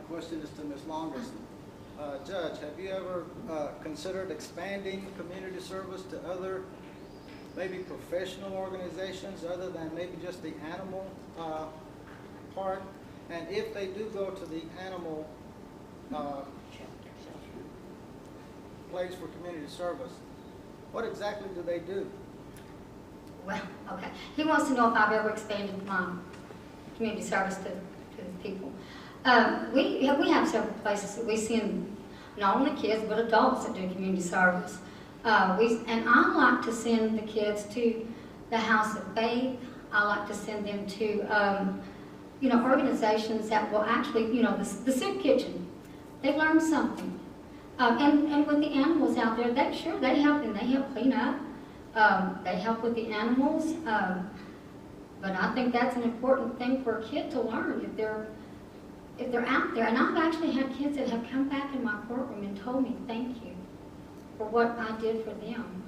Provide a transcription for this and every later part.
question is to Ms. Longest. Judge, have you ever considered expanding community service to other, maybe professional organizations other than maybe just the animal part? And if they do go to the animal place for community service, what exactly do they do? Well, okay. He wants to know if I've ever expanded my community service to the people. We have several places that we send not only kids but adults that do community service. And I like to send the kids to the House of Faith. I like to send them to organizations that will actually, the soup kitchen. They learn something. And with the animals out there, they help them. They help clean up. They help with the animals. But I think that's an important thing for a kid to learn if they're out there. And I've actually had kids that have come back in my courtroom and told me thank you for what I did for them.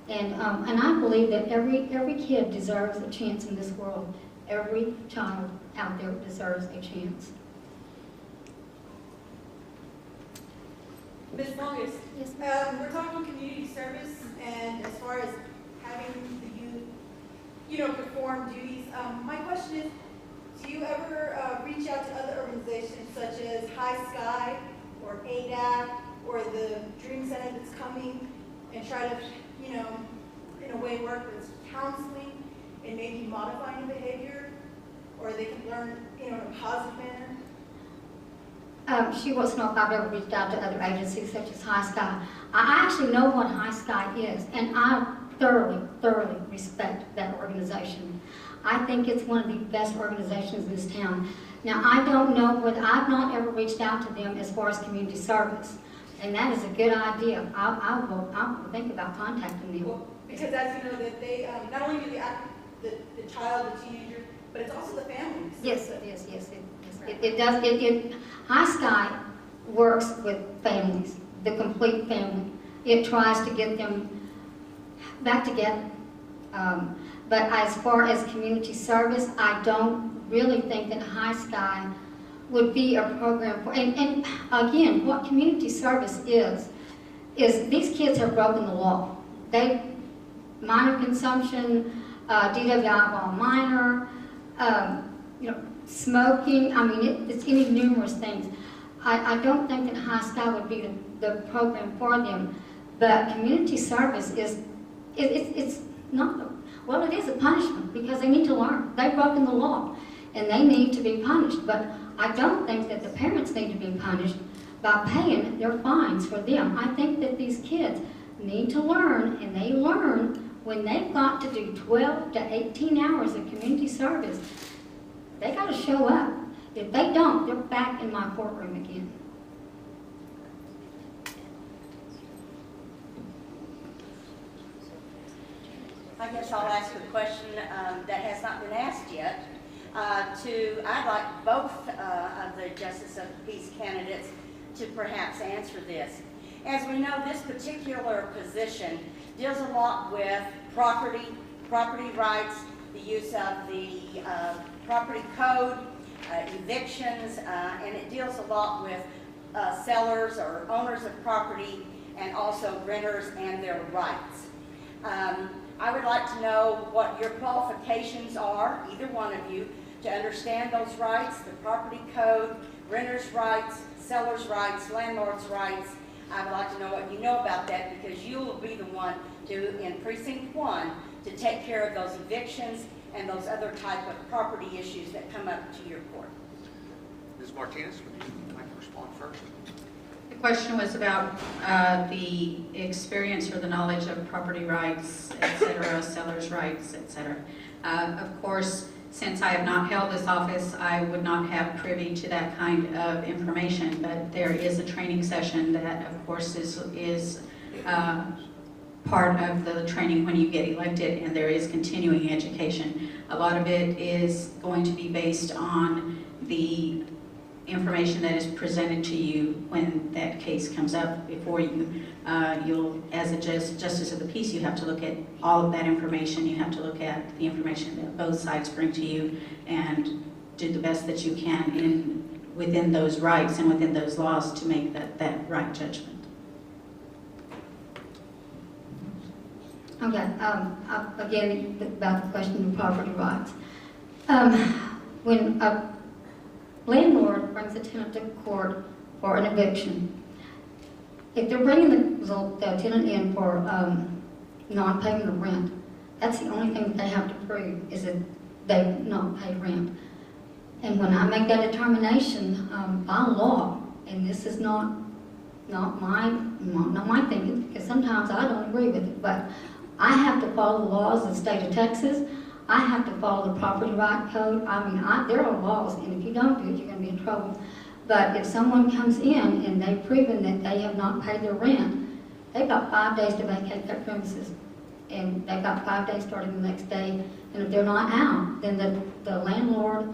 And I believe that every kid deserves a chance in this world. Every child out there deserves a chance. Ms. Longest, Yes, we're talking community service, and as far as having the youth, perform duties. My question is, do you ever reach out to other organizations such as High Sky or ADAC or the Dream Center that's coming and try to, in a way work with counseling and maybe modifying behavior, or they can learn, in a positive manner? She wants to know if I've ever reached out to other agencies such as High Sky. I actually know what High Sky is, and I thoroughly respect that organization. I think it's one of the best organizations in this town. Now, I don't know whether I've not ever reached out to them as far as community service, and that is a good idea. I will think about contacting them. Well, because as you know, that they not only do the child, the teenager, but it's also the families. Yes, it is. Yes, it does. High Sky works with families, the complete family. It tries to get them back together. But as far as community service, I don't really think that High Sky would be a program for. And again, what community service is these kids have broken the law. Minor consumption, DWI while minor, smoking. I mean, it's any numerous things. I don't think that High Sky would be the program for them. But community service it's not, well, it is a punishment because they need to learn. They've broken the law and they need to be punished. But I don't think that the parents need to be punished by paying their fines for them. I think that these kids need to learn, and they learn when they've got to do 12 to 18 hours of community service. They got to show up. If they don't, they're back in my courtroom again. I guess I'll ask a question that has not been asked yet. I'd like both of the Justice of the Peace candidates to perhaps answer this. As we know, this particular position deals a lot with property rights, the use of the property code, evictions, and it deals a lot with sellers or owners of property and also renters and their rights. I would like to know what your qualifications are, either one of you, to understand those rights, the property code, renters' rights, sellers' rights, landlords' rights. I would like to know what you know about that, because you will be the one to, in Precinct 1, to take care of those evictions and those other type of property issues that come up to your court. Ms. Martinez, would you like to respond first? The question was about the experience or the knowledge of property rights, etc., sellers' rights, etc. Of course, since I have not held this office, I would not have privy to that kind of information, but there is a training session that, of course, is part of the training when you get elected, and there is continuing education. A lot of it is going to be based on the information that is presented to you when that case comes up before you. As a Justice of the Peace, you have to look at all of that information. You have to look at the information that both sides bring to you and do the best that you can within those rights and within those laws to make that right judgment. Okay, again, about the question of property rights. When a landlord brings a tenant to court for an eviction, if they're bringing the tenant in for non-payment of rent, that's the only thing that they have to prove is that they've not paid rent. And when I make that determination by law, and this is not my thinking, because sometimes I don't agree with it, but I have to follow the laws of the state of Texas. I have to follow the property right code. I mean, there are laws, and if you don't do it, you're going to be in trouble. But if someone comes in and they've proven that they have not paid their rent, they've got 5 days to vacate their premises. And they've got 5 days starting the next day. And if they're not out, then the landlord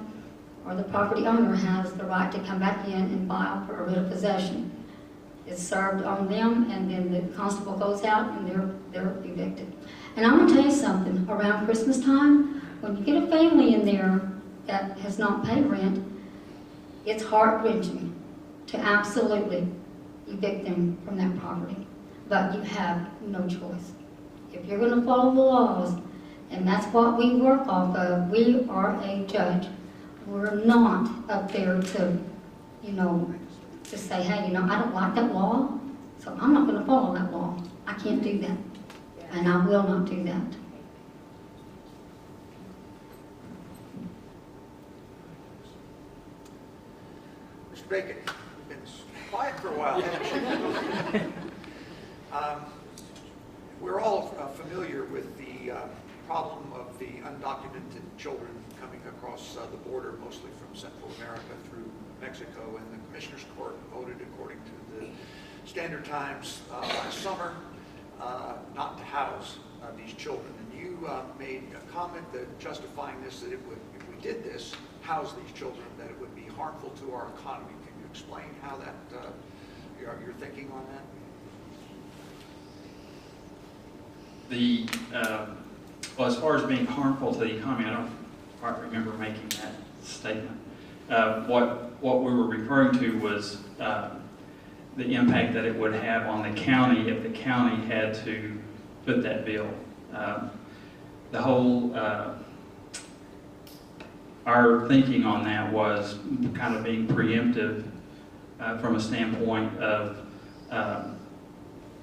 or the property owner has the right to come back in and file for a writ of possession. It's served on them, and then the constable goes out and they're evicted. And I'm going to tell you something, around Christmas time, when you get a family in there that has not paid rent, it's heart-wrenching to absolutely evict them from that property. But you have no choice. If you're going to follow the laws, and that's what we work off of, we are a judge. We're not up there to, to say, hey, I don't like that law, so I'm not going to follow that law. I can't do that, and I will not do that. Mr. Bacon, you've been quiet for a while, haven't you? We're all familiar with the problem of the undocumented children coming across the border, mostly from Central America through Mexico, and the Commissioner's Court voted according to the standard times last summer not to house these children. And you made a comment that justifying this, that it would, if we did this, house these children, that it would be harmful to our economy. Can you explain how that, your thinking on that? Well, as far as being harmful to the economy, I don't quite remember making that statement. What we were referring to was the impact that it would have on the county if the county had to put that bill. The whole, our thinking on that was kind of being preemptive from a standpoint of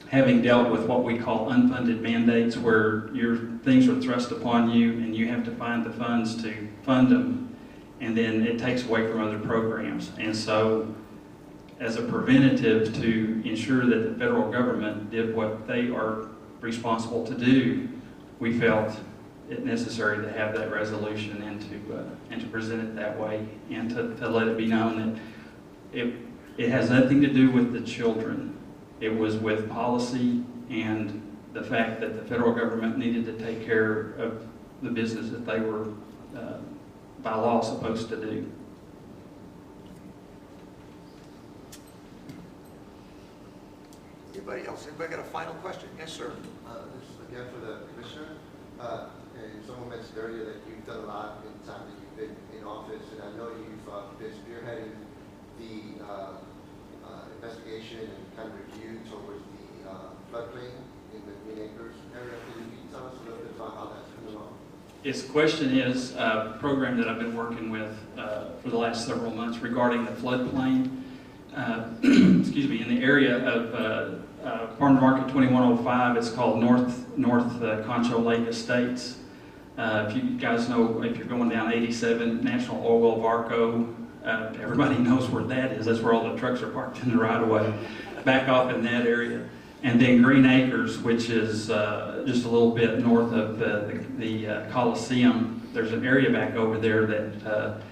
having dealt with what we call unfunded mandates, where your things are thrust upon you and you have to find the funds to fund them, and then it takes away from other programs. And so, as a preventative to ensure that the federal government did what they are responsible to do, we felt it necessary to have that resolution and to present it that way, and to let it be known that it has nothing to do with the children. It was with policy and the fact that the federal government needed to take care of the business that they were, by law, supposed to do. Anybody else? Anybody got a final question? Yes, sir. This is again for the commissioner. And someone mentioned earlier that you've done a lot in the time that you've been in office, and I know you've been spearheading the investigation and kind of review towards the floodplain in the Green Acres area. Can you tell us a little bit about how that's coming along? Yes, the question is a program that I've been working with for the last several months regarding the floodplain. Excuse me, in the area of Farm to Market 2105, it's called North Concho Lake Estates. If you guys know, if you're going down 87 National Oil Well of Arco, everybody knows where that is. That's where all the trucks are parked in the right-of-way, back off in that area. And then Green Acres, which is just a little bit north of the Coliseum. There's an area back over there that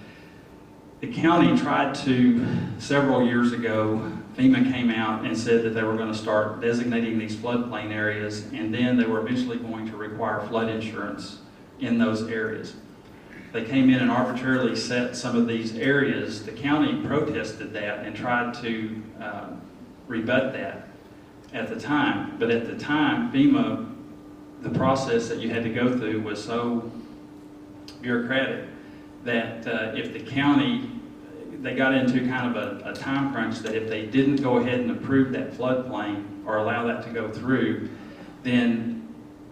the county tried to, several years ago, FEMA came out and said that they were going to start designating these floodplain areas, and then they were eventually going to require flood insurance in those areas. They came in and arbitrarily set some of these areas. The county protested that and tried to rebut that at the time. But at the time, FEMA, the process that you had to go through was so bureaucratic that if the county, they got into kind of a time crunch that if they didn't go ahead and approve that floodplain or allow that to go through, then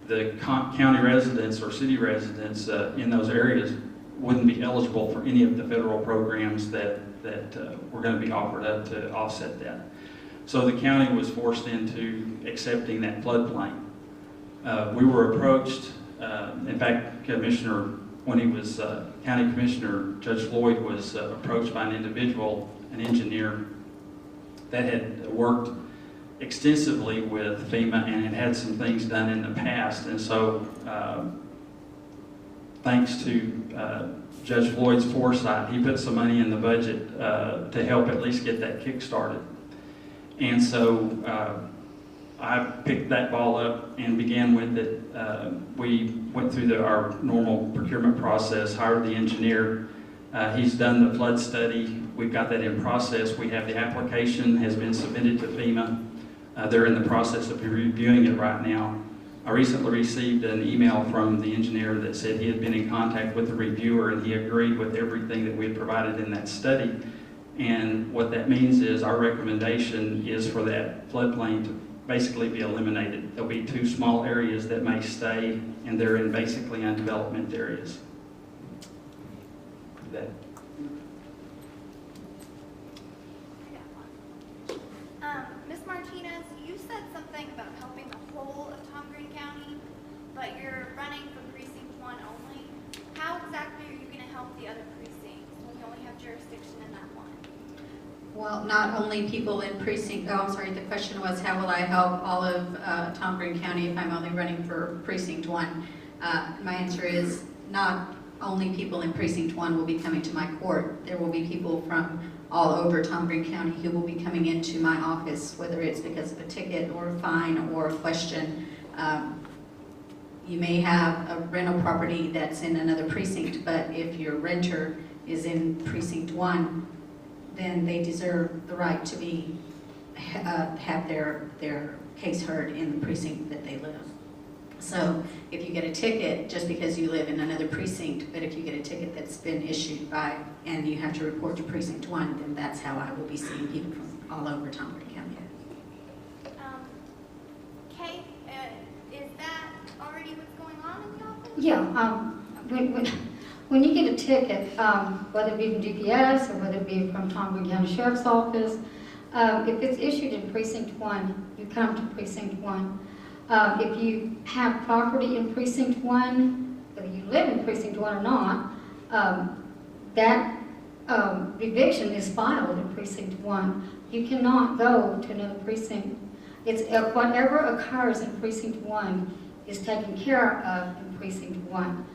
the county residents or city residents in those areas wouldn't be eligible for any of the federal programs that were going to be offered up to offset that. So the county was forced into accepting that floodplain. We were approached, in fact, Commissioner, when he was County Commissioner, Judge Floyd was approached by an individual, an engineer, that had worked extensively with FEMA and had some things done in the past. And so, thanks to Judge Floyd's foresight, he put some money in the budget to help at least get that kick-started. And so I picked that ball up and began with it. We went through our normal procurement process, hired the engineer. He's done the flood study. We've got that in process. We have the application has been submitted to FEMA. They're in the process of reviewing it right now. I recently received an email from the engineer that said he had been in contact with the reviewer and he agreed with everything that we had provided in that study. And what that means is our recommendation is for that floodplain to basically be eliminated. There'll be 2 small areas that may stay, and they're in basically undeveloped areas. That. Ms. Martinez, you said something about helping the whole of Tom Green County, but you're running for precinct 1 only. How exactly are you going to help the other precincts when you only have jurisdiction in that one? Well, not only people in precinct, the question was how will I help all of Tom Green County if I'm only running for precinct 1? My answer is not only people in precinct 1 will be coming to my court. There will be people from all over Tom Green County who will be coming into my office, whether it's because of a ticket or a fine or a question. You may have a rental property that's in another precinct, but if your renter is in precinct 1, then they deserve the right to be have their case heard in the precinct that they live. So if you get a ticket just because you live in another precinct, but if you get a ticket that's been issued by and you have to report to precinct 1, then that's how I will be seeing people from all over Tom Green County. Kate, is that already what's going on in the office? Yeah, when you get a ticket, whether it be from DPS or whether it be from Tom Green County Sheriff's Office, if it's issued in precinct 1, you come to precinct 1. If you have property in precinct 1, whether you live in precinct 1 or not, that eviction is filed in precinct 1. You cannot go to another precinct. It's whatever occurs in precinct 1 is taken care of in precinct 1.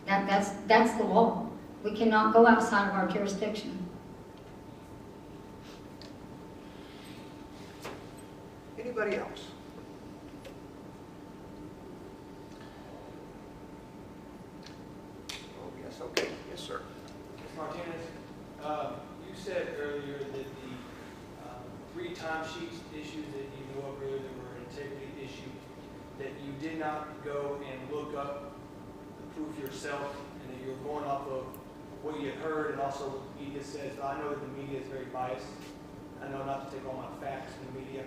That's the law. We cannot go outside of our jurisdiction. Anybody else? Oh, yes, okay. Yes, sir. Ms. Martinez, you said earlier that the 3 timesheets issues that you knew of earlier that were integrity issues, that you did not go and look up the proof yourself, and that you're going off of what you had heard and also what the media says. I know that the media is very biased. I know not to take all my facts from the media.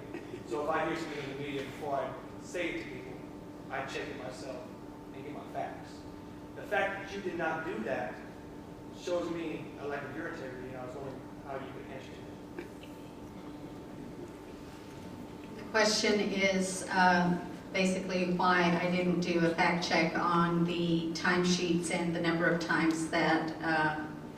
So if I hear something in the media before I say it to people, I check it myself and get my facts. The fact that you did not do that shows me a lack of your integrity, and I was wondering how you could answer that. The question is basically why I didn't do a fact check on the timesheets and the number of times that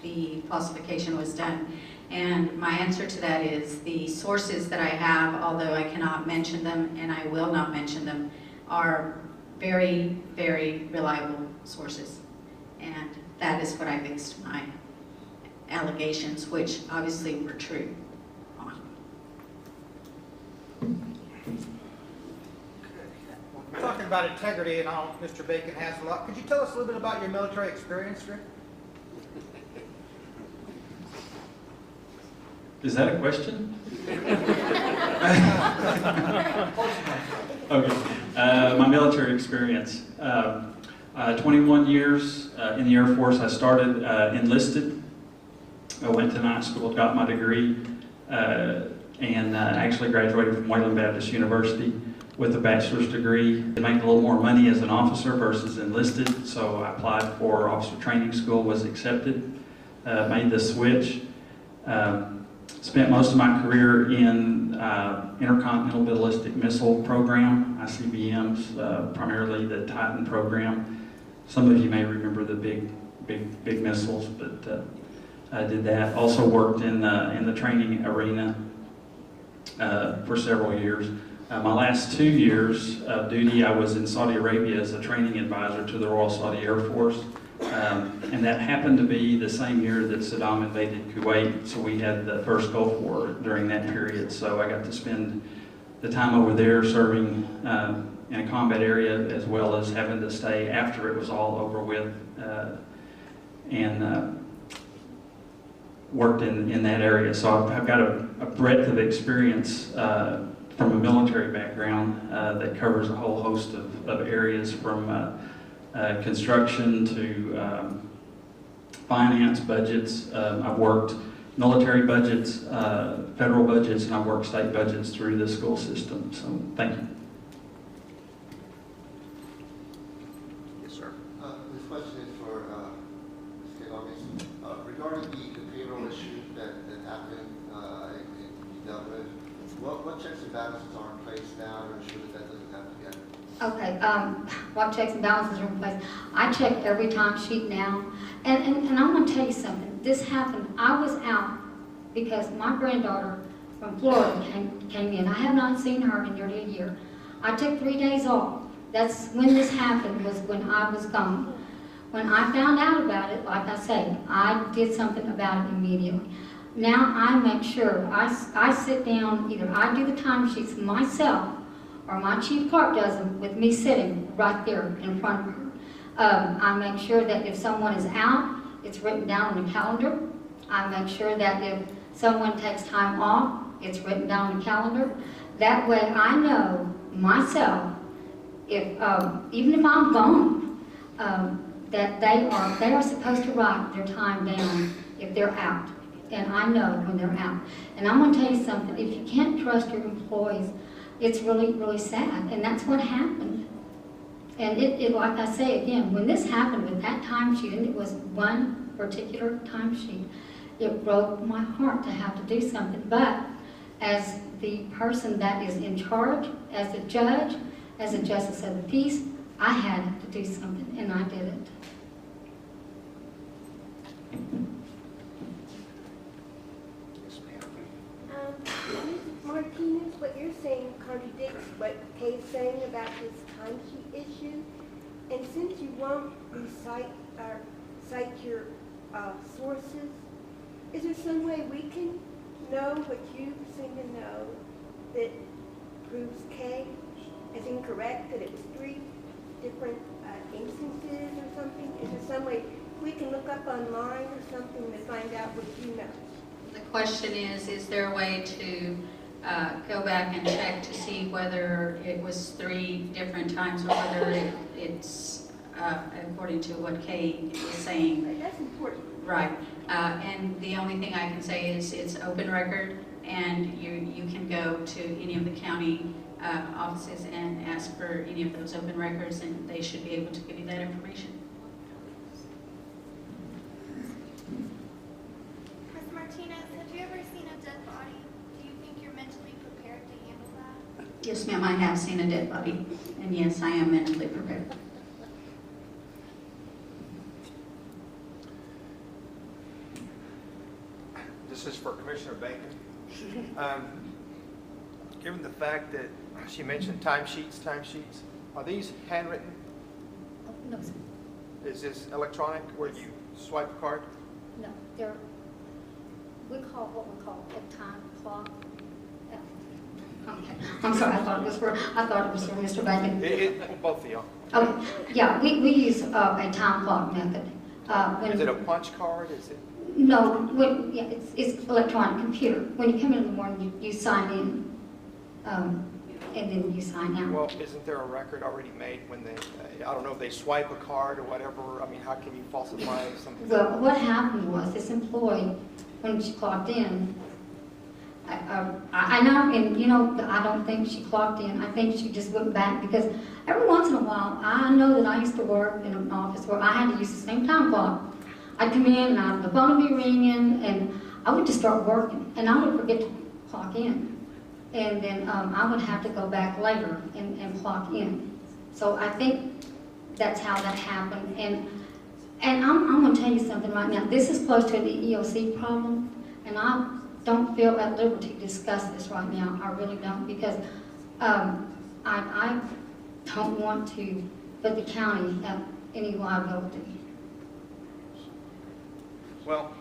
the falsification was done. And my answer to that is the sources that I have, although I cannot mention them and I will not mention them, are very, very reliable sources. And that is what I based my allegations, which obviously were true, on. Talking about integrity and all Mr. Bacon has a lot, could you tell us a little bit about your military experience, Rick? Is that a question? Okay. My military experience. 21 years in the Air Force. I started enlisted I went to night school, got my degree, and actually graduated from Wayland Baptist University with a bachelor's degree. To make a little more money as an officer versus enlisted, so I applied for officer training school, was accepted, made the switch. Spent most of my career in Intercontinental Ballistic Missile Program, ICBMs, primarily the Titan program. Some of you may remember the big missiles, but I did that. Also worked in the training arena for several years. My last 2 years of duty, I was in Saudi Arabia as a training advisor to the Royal Saudi Air Force. And that happened to be the same year that Saddam invaded Kuwait, so we had the first Gulf War during that period. So I got to spend the time over there serving in a combat area, as well as having to stay after it was all over with, and worked in that area. So I've got a breadth of experience from a military background that covers a whole host of areas, from construction to finance, budgets. I've worked military budgets, federal budgets, and I've worked state budgets through the school system. So thank you. Yes, sir. This question is for Ms. Gomez. Regarding the payroll issue that happened and you dealt with, what checks and balances are in place now to ensure that doesn't happen again? Okay, what checks and balances are in place? I check every time sheet now, and I'm gonna tell you something. This happened, I was out because my granddaughter from Florida came in. I have not seen her in nearly a year. I took 3 days off. That's when this happened, was when I was gone. When I found out about it, like I say, I did something about it immediately. Now I make sure, I sit down, either I do the timesheets myself, or my chief clerk does them with me sitting right there in front of her. I make sure that if someone is out, it's written down on the calendar. I make sure that if someone takes time off, it's written down on the calendar. That way I know myself, if even if I'm gone, that they are supposed to write their time down if they're out. And I know when they're out. And I'm gonna tell you something, if you can't trust your employees, it's really, really sad, and that's what happened. And it, like I say again, when this happened with that timesheet, and it was one particular timesheet, it broke my heart to have to do something. But as the person that is in charge, as a judge, as a justice of the peace, I had to do something, and I did it. Yes, ma'am. Mrs. Martinez, what you're saying contradicts what Kay's saying about this timesheet issue. And since you won't cite your sources, is there some way we can know what you seem to know that proves Kay is incorrect, that it was 3 different instances or something? Is there some way we can look up online or something to find out what you know? The question is there a way to go back and check to see whether it was 3 different times or whether it's according to what Kay is saying? Right, that's important. Right. And the only thing I can say is it's open record, and you can go to any of the county offices and ask for any of those open records, and they should be able to give you that information. Ms. Martinez, have you ever seen a dead body? Do you think you're mentally prepared to handle that? Yes, ma'am, I have seen a dead body, and yes, I am mentally prepared. This is for Commissioner Bacon. Given the fact that she mentioned timesheets, are these handwritten? No, sir. Is this electronic where you swipe a card? No, we call what we call a time clock. Okay, I'm sorry, I thought it was for Mr. Bacon. Both of y'all. Okay, yeah, we use a time clock method. Is it a punch card? Is it? No, yeah, it's electronic computer. When you come in the morning, you sign in, and then you sign out. Well, isn't there a record already made when they, I don't know, if they swipe a card or whatever? I mean, how can you falsify something? Well, what happened was this employee when she clocked in. I know, and you know, I don't think she clocked in. I think she just went back because every once in a while, I know that I used to work in an office where I had to use the same time clock. I'd come in and the phone would be ringing and I would just start working and I would forget to clock in. And then I would have to go back later and clock in. So I think that's how that happened. And I'm going to tell you something right now. This is close to the EOC problem, and I don't feel at liberty to discuss this right now. I really don't, because I don't want to put the county at any liability. Well,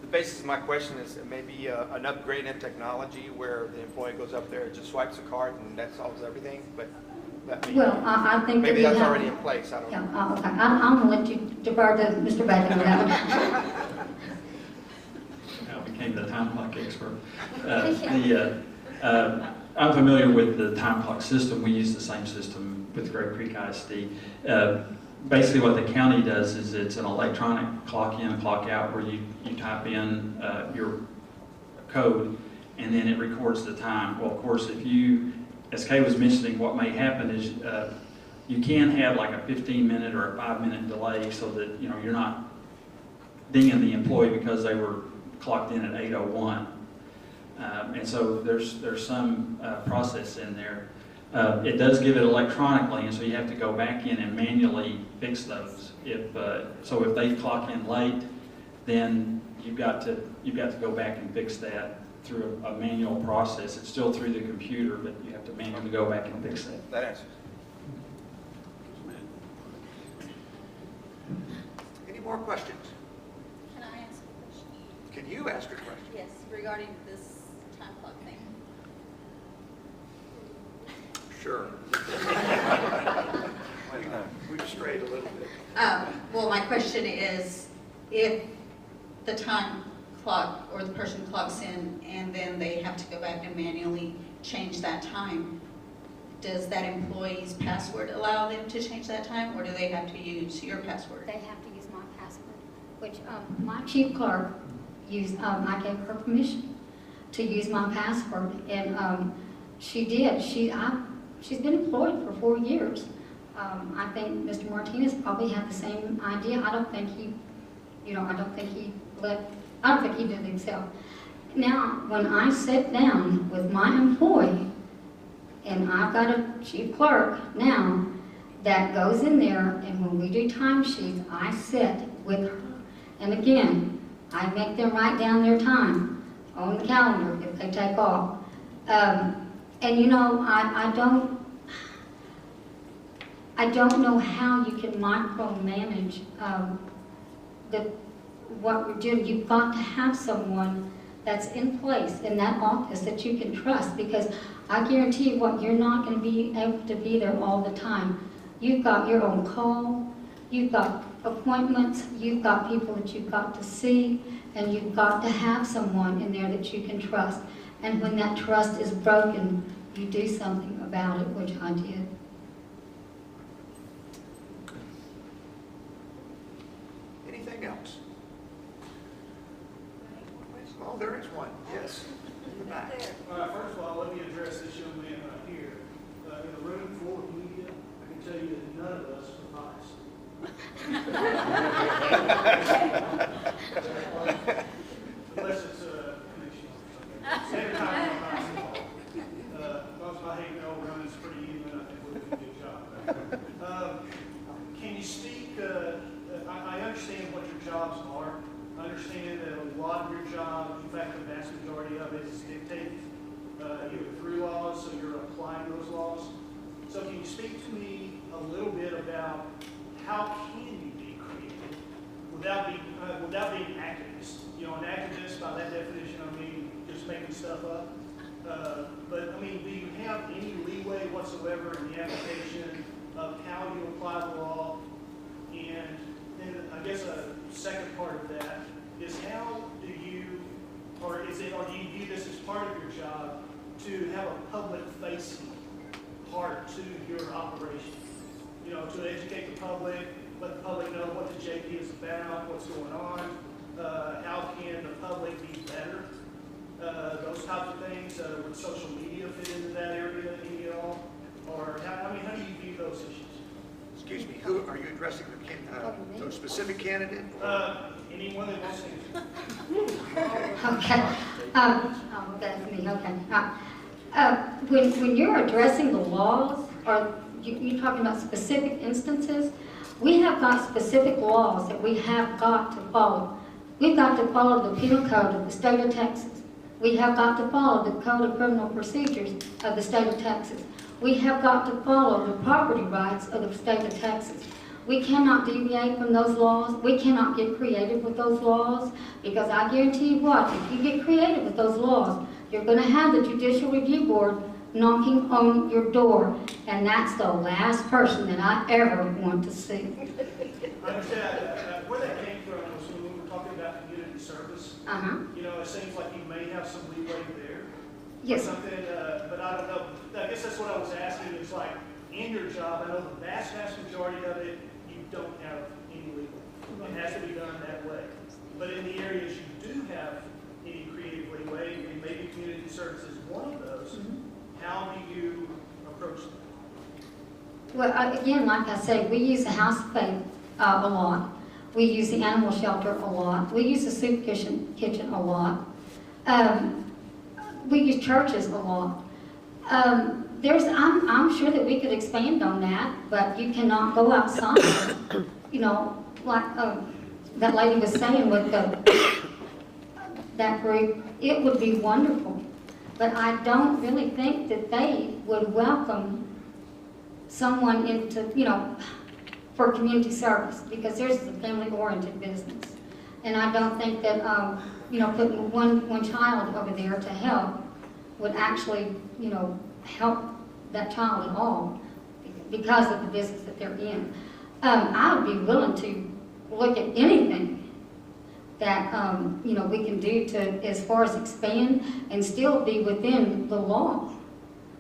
the basis of my question is maybe an upgrade in technology where the employee goes up there, just swipes a card, and that solves everything. But that may, Well, I think maybe that we that's have, already in place. I don't know. Yeah, okay. I'm going to let you defer to Mr. Bacon on that one. I became the time clock expert. I'm familiar with the time clock system. We use the same system with Great Creek ISD. Basically what the county does is it's an electronic clock in, clock out, where you type in your code and then it records the time. Well, of course, if you, as Kay was mentioning, what may happen is you can have like a 15-minute or a 5-minute delay so that you're not dinging the employee because they were clocked in at 8:01. And so there's some process in there. It does give it electronically, and so you have to go back in and manually fix those. If they clock in late, then you've got to go back and fix that through a manual process. It's still through the computer, but you have to manually go back and fix that. That answers. Any more questions? Can I ask a question? Can you ask a question? Yes, regarding this time clock thing. Sure. We've strayed a little bit. Well, my question is, if the time clock or the person clocks in and then they have to go back and manually change that time, does that employee's password allow them to change that time, or do they have to use your password? They have to use my password, which my chief clerk used. I gave her permission to use my password, and she did. She's been employed for 4 years. I think Mr. Martinez probably had the same idea. I don't think he did it himself. Now, when I sit down with my employee, and I've got a chief clerk now that goes in there, and when we do timesheets, I sit with her. And again, I make them write down their time on the calendar if they take off. And you know, I don't know how you can micromanage what we're doing. You've got to have someone that's in place in that office that you can trust, because I guarantee you what, you're not going to be able to be there all the time. You've got your own call, you've got appointments, you've got people that you've got to see, and you've got to have someone in there that you can trust. And when that trust is broken, you do something about it, which I did. Anything else? Oh, there is one. Yes. In the back. First of all, let me address this young man right here. In a room full of media, I can tell you that none of us are nice. Unless it's a connection or something. Every time I'm nice involved. Because my hate no run is pretty even, I think we're doing a good job. Can you speak, I understand what your jobs are. I understand that a lot of your job, in fact, the vast majority of it is dictated either through laws, so you're applying those laws. So can you speak to me a little bit about how can you be creative without being activist? You know, an activist, by that definition, I mean just making stuff up. But I mean, do you have any leeway whatsoever in the application of how you apply the law? And then I guess a second part of that is, how do you, or do you view this as part of your job to have a public-facing part to your operation? You know, to educate the public, let the public know what the JP is about, what's going on. How can the public be better? Those types of things. Would social media fit into that area any at all? Or how do you view those issues? Excuse me, who are you addressing? The specific candidate? Anyone that wants to. Okay. That's me, okay. When you're addressing the laws, or you're talking about specific instances, we have got specific laws that we have got to follow. We've got to follow the penal code of the state of Texas. We have got to follow the code of criminal procedures of the state of Texas. We have got to follow the property rights of the state of Texas. We cannot deviate from those laws. We cannot get creative with those laws, because I guarantee you what, if you get creative with those laws, you're going to have the Judicial Review Board knocking on your door, and that's the last person that I ever want to see. I understand. Where that came from was when we were talking about community service. You know, it seems like you may have some leeway there. Yes. Something, but I don't know. I guess that's what I was asking. Is like in your job, I know the vast majority of it, you don't have any leeway. It has to be done that way. But in the areas you do have any creative leeway, and maybe community service is one of those, how do you approach that? Well, again, like I say, we use the House of Faith a lot. We use the animal shelter a lot. We use the soup kitchen a lot. We use churches a lot. I'm sure that we could expand on that, but you cannot go outside. You know, like that lady was saying with that group, it would be wonderful. But I don't really think that they would welcome someone into, you know, for community service, because theirs is a family-oriented business. And I don't think that, you know, putting one child over there to help would actually, you know, help that child at all because of the business that they're in. I would be willing to look at anything that, you know, we can do to, as far as expand and still be within the law.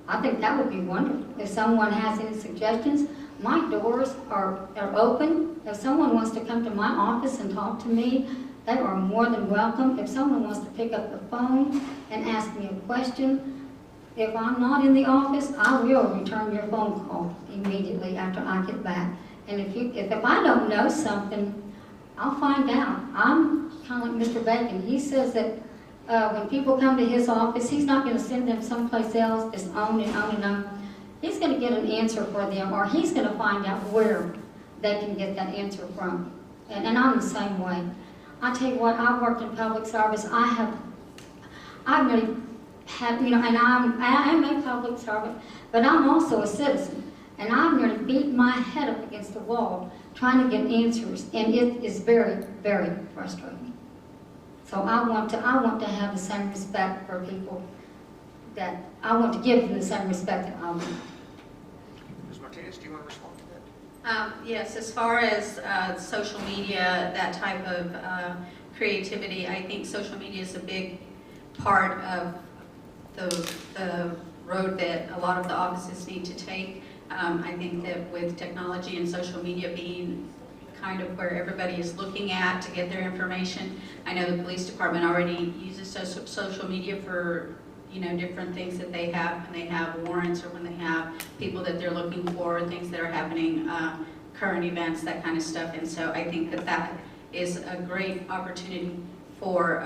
I think that would be wonderful. If someone has any suggestions, my doors are open. If someone wants to come to my office and talk to me, they are more than welcome. If someone wants to pick up the phone and ask me a question, if I'm not in the office, I will return your phone call immediately after I get back. And if I don't know something, I'll find out. I'm kind of like Mr. Bacon. He says that when people come to his office, he's not going to send them someplace else that's on and on and on. He's going to get an answer for them, or he's going to find out where they can get that answer from. And I'm the same way. I tell you what, I've worked in public service. I really have, you know, and I am a public servant, but I'm also a citizen. And I'm nearly beating my head up against the wall trying to get answers, and it is very, very frustrating. So I want to have the same respect for people that I want to give them the same respect that I want. Ms. Martinez, do you want to respond to that? Yes, as far as social media, that type of creativity, I think social media is a big part of the road that a lot of the offices need to take. I think that with technology and social media being kind of where everybody is looking at to get their information, I know the police department already uses social media for, you know, different things that they have when they have warrants or when they have people that they're looking for, things that are happening, current events, that kind of stuff. And so I think that that is a great opportunity for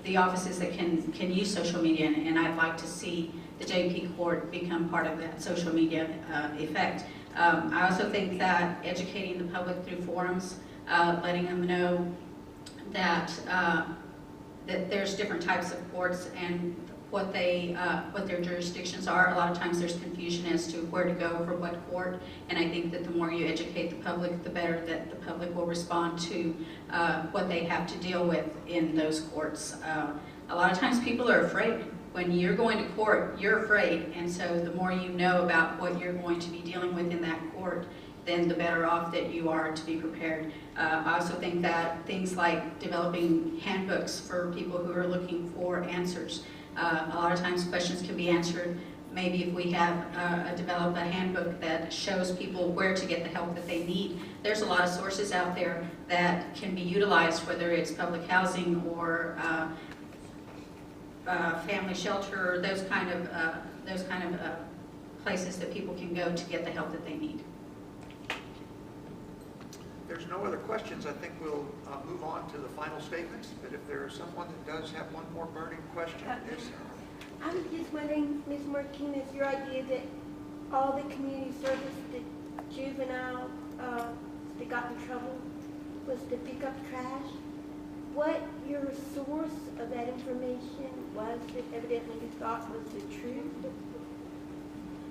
the offices that can use social media, and I'd like to see the JP Court become part of that social media effect. I also think that educating the public through forums, letting them know that that there's different types of courts and what their jurisdictions are. A lot of times there's confusion as to where to go for what court, and I think that the more you educate the public, the better that the public will respond to what they have to deal with in those courts. A lot of times people are afraid. When you're going to court, you're afraid, and so the more you know about what you're going to be dealing with in that court, then the better off that you are to be prepared. I also think that things like developing handbooks for people who are looking for answers. A lot of times questions can be answered maybe if we have develop a handbook that shows people where to get the help that they need. There's a lot of sources out there that can be utilized, whether it's public housing or family shelter, or those kind of places that people can go to get the help that they need. There's no other questions. I think we'll move on to the final statements. But if there is someone that does have one more burning question, yes. I was just wondering, Ms. Martinez, your idea that all the community service, the juvenile that got in trouble was to pick up trash. What your source of that information was that evidently you thought was the truth?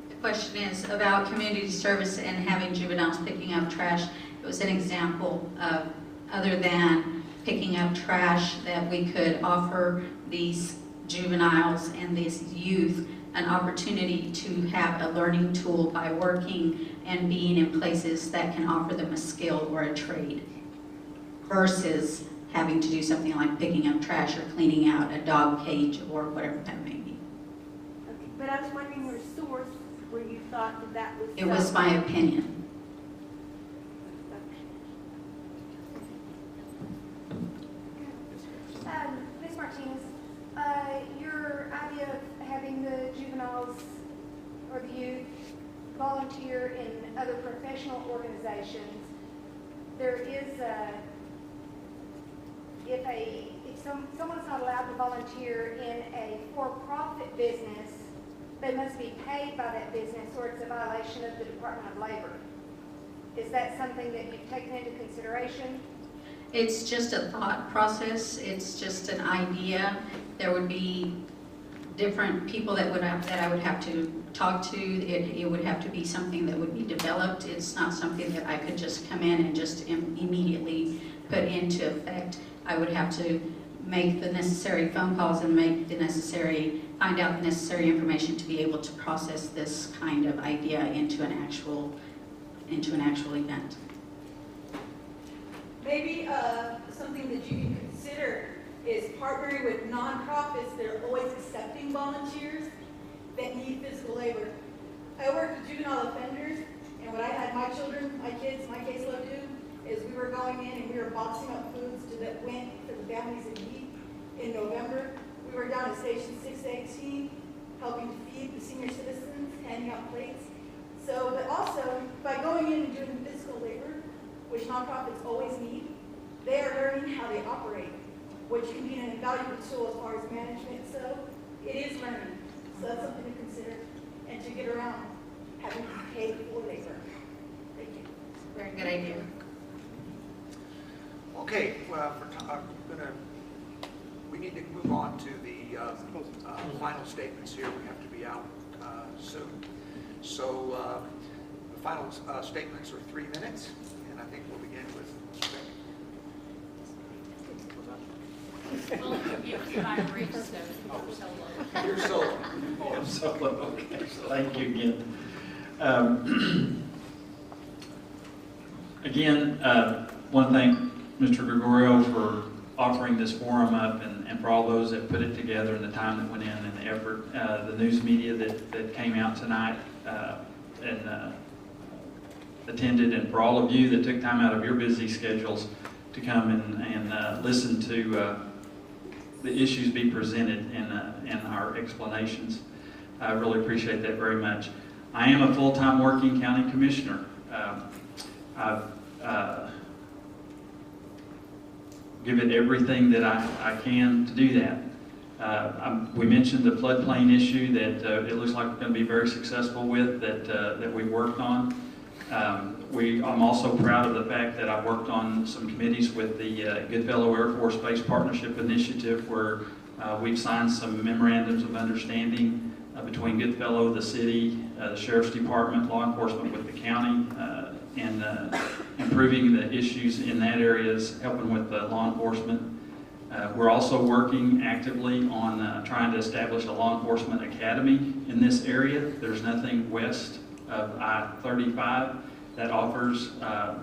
The question is about community service and having juveniles picking up trash. It was an example of, other than picking up trash, that we could offer these juveniles and these youth an opportunity to have a learning tool by working and being in places that can offer them a skill or a trade, versus having to do something like picking up trash or cleaning out a dog cage or whatever that may be. Okay, but I was wondering your source where you thought that that was It was my opinion. Ms. Martinez, your idea of having the juveniles or the youth volunteer in other professional organizations, there is if someone's not allowed to volunteer in a for-profit business, they must be paid by that business, or it's a violation of the Department of Labor. Is that something that you've taken into consideration? It's just a thought process. It's just an idea. There would be different people that I would have to talk to. It would have to be something that would be developed. It's not something that I could just come in and just immediately put into effect. I would have to make the necessary phone calls and find out the necessary information to be able to process this kind of idea into an actual event. Maybe something that you can consider is partnering with nonprofits that are always accepting volunteers that need physical labor. I work with juvenile offenders, and what I had my kids, my caseload do, is we were going in and we were boxing up foods that went for the families in need. In November, we were down at Station 618, helping to feed the senior citizens, handing out plates. So, but also, by going in and doing physical labor, which nonprofits always need, they are learning how they operate, which can be an invaluable tool as far as management. So, it is learning. So that's something to consider, and to get around having to pay for labor. Thank you. Very good idea. Okay, well, we need to move on to the final statements here. We have to be out soon. So the final statements are 3 minutes, and I think we'll begin with Well, you're not brief, so you're solo. I'm solo. Okay, thank you again. Again, want to thank Mr. Gregorio for offering this forum up, and for all those that put it together, and the time that went in, and the effort, the news media that came out tonight and attended, and for all of you that took time out of your busy schedules to come and listen to the issues be presented and our explanations. I really appreciate that very much. I am a full-time working county commissioner. I've given everything that I can to do that. We mentioned the floodplain issue that it looks like we're going to be very successful with, that we worked on. I'm also proud of the fact that I've worked on some committees with the Goodfellow Air Force Base Partnership Initiative, where we've signed some memorandums of understanding between Goodfellow, the city, the Sheriff's Department, law enforcement with the county, and improving the issues in that area, helping with law enforcement. We're also working actively on trying to establish a law enforcement academy in this area. There's nothing west of I-35 that offers a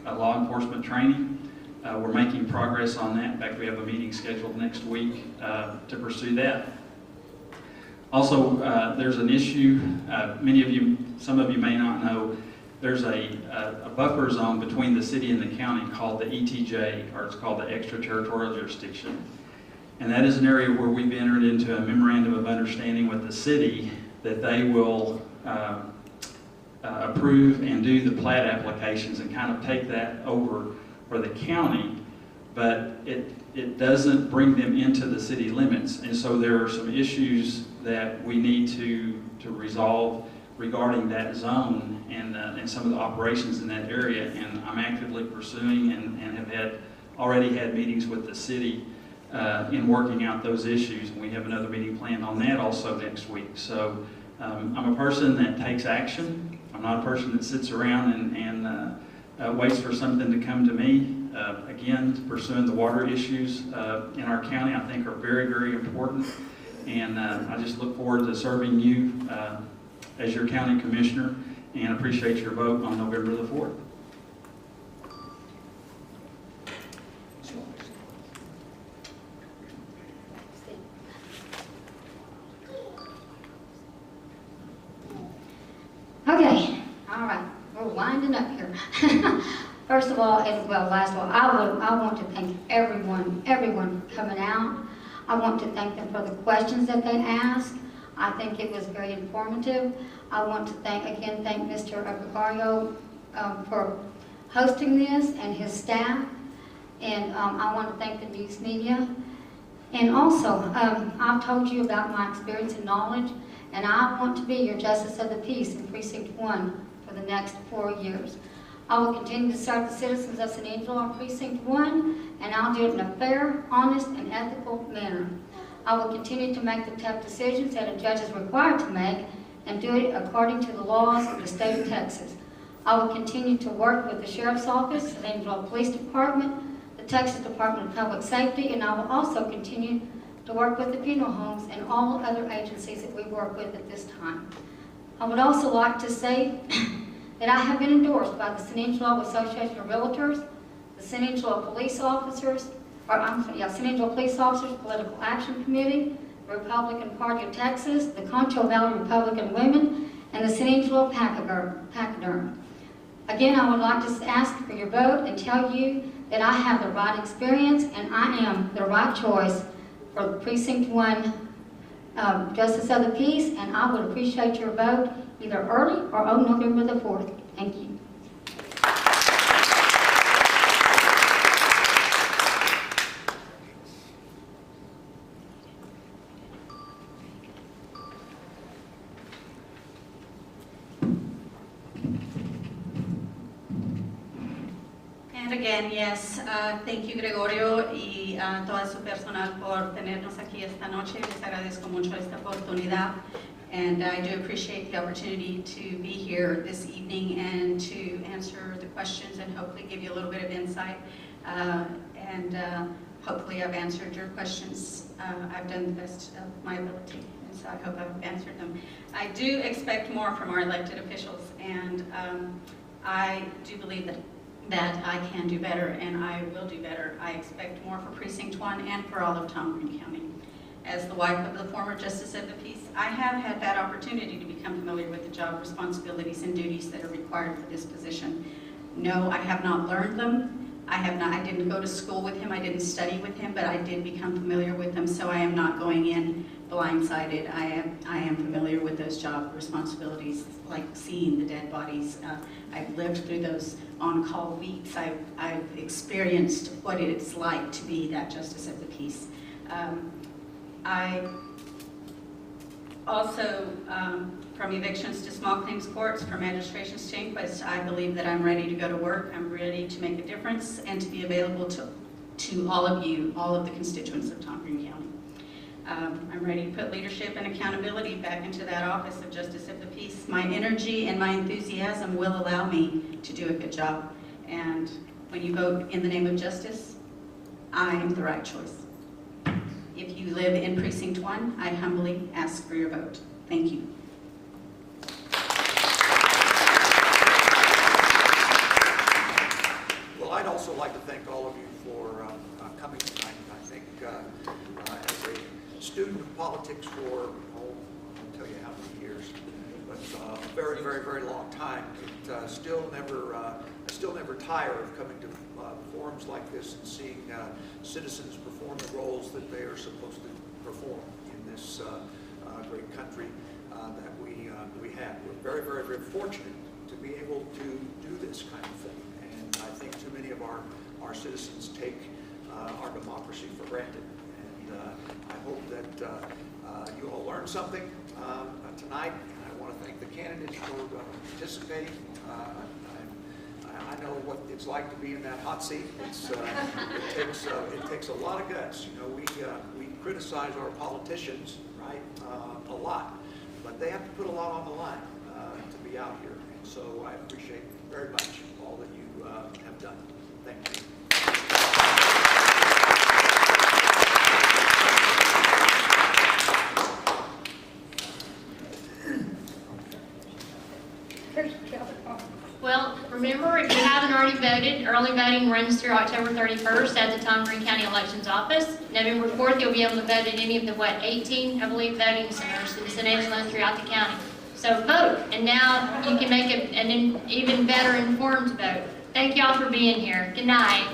law enforcement training. We're making progress on that. In fact, we have a meeting scheduled next week to pursue that. Also, there's an issue, some of you may not know, there's a buffer zone between the city and the county called the ETJ, or it's called the extraterritorial jurisdiction. And that is an area where we've entered into a memorandum of understanding with the city that they will approve and do the plat applications and kind of take that over for the county, but it doesn't bring them into the city limits. And so there are some issues that we need to resolve regarding that zone and some of the operations in that area. And I'm actively pursuing and have already had meetings with the city in working out those issues. And we have another meeting planned on that also next week. So I'm a person that takes action. I'm not a person that sits around and waits for something to come to me. Again, pursuing the water issues in our county I think are very, very important. And I just look forward to serving you as your county commissioner and appreciate your vote on November the 4th. Okay, all right, we're winding up here. First of all, last of all, I want to thank everyone coming out. I want to thank them for the questions that they asked. I think it was very informative. I want to thank Mr. Gregario for hosting this and his staff. And I want to thank the news media. And also, I've told you about my experience and knowledge, and I want to be your Justice of the Peace in Precinct 1 for the next 4 years. I will continue to serve the citizens of San Angelo in Precinct 1, and I'll do it in a fair, honest, and ethical manner. I will continue to make the tough decisions that a judge is required to make and do it according to the laws of the state of Texas. I will continue to work with the Sheriff's Office, the Angelo Police Department, the Texas Department of Public Safety, and I will also continue to work with the funeral homes and all other agencies that we work with at this time. I would also like to say that I have been endorsed by the San Angelo Association of Realtors, the San Angelo Police Officers, San Angelo Police Officers Political Action Committee, the Republican Party of Texas, the Concho Valley Republican Women, and the San Angelo Pachyderm. Again, I would like to ask for your vote and tell you that I have the right experience and I am the right choice for Precinct 1 Justice of the Peace, and I would appreciate your vote either early or on November the 4th. Thank you. And again, yes, thank you Gregorio y toda su personal por tenernos aquí esta noche. Les agradezco mucho esta oportunidad. And I do appreciate the opportunity to be here this evening and to answer the questions and hopefully give you a little bit of insight. Hopefully I've answered your questions. I've done the best of my ability, and so I hope I've answered them. I do expect more from our elected officials, and I do believe that I can do better and I will do better. I expect more for Precinct 1 and for all of Tom Green County. As the wife of the former Justice of the Peace, I have had that opportunity to become familiar with the job responsibilities and duties that are required for this position. No, I have not learned them. I didn't go to school with him, I didn't study with him, but I did become familiar with them, so I am not going in blindsided. I am familiar with those job responsibilities, like seeing the dead bodies. I've lived through those on-call weeks. I've experienced what it's like to be that Justice of the Peace. I also, from evictions to small claims courts, from magistrations to inquests, I believe that I'm ready to go to work. I'm ready to make a difference and to be available to all of you, all of the constituents of Tom Green County. I'm ready to put leadership and accountability back into that office of Justice of the Peace. My energy and my enthusiasm will allow me to do a good job. And when you vote in the name of justice, I am the right choice. If you live in Precinct 1, I humbly ask for your vote. Thank you. Well, I'd also like to thank all of you for coming tonight. I think as a student of politics for very, very, very long time. It still never, I still never tire of coming to forums like this and seeing citizens perform the roles that they are supposed to perform in this great country that we have. We're very, very, very fortunate to be able to do this kind of thing, and I think too many of our citizens take our democracy for granted. And I hope that you all learned something tonight. I want to thank the candidates for participating. I know what it's like to be in that hot seat. It takes a lot of guts. You know, we criticize our politicians, right, a lot, but they have to put a lot on the line to be out here. And so I appreciate very much all that you have done. Thank you. Well, remember, if you haven't already voted, early voting runs through October 31st at the Tom Green County Elections Office. November 4th, you'll be able to vote at any of the, 18, I believe, voting centers in San Angelo and throughout the county. So vote, and now you can make an even better informed vote. Thank y'all for being here. Good night.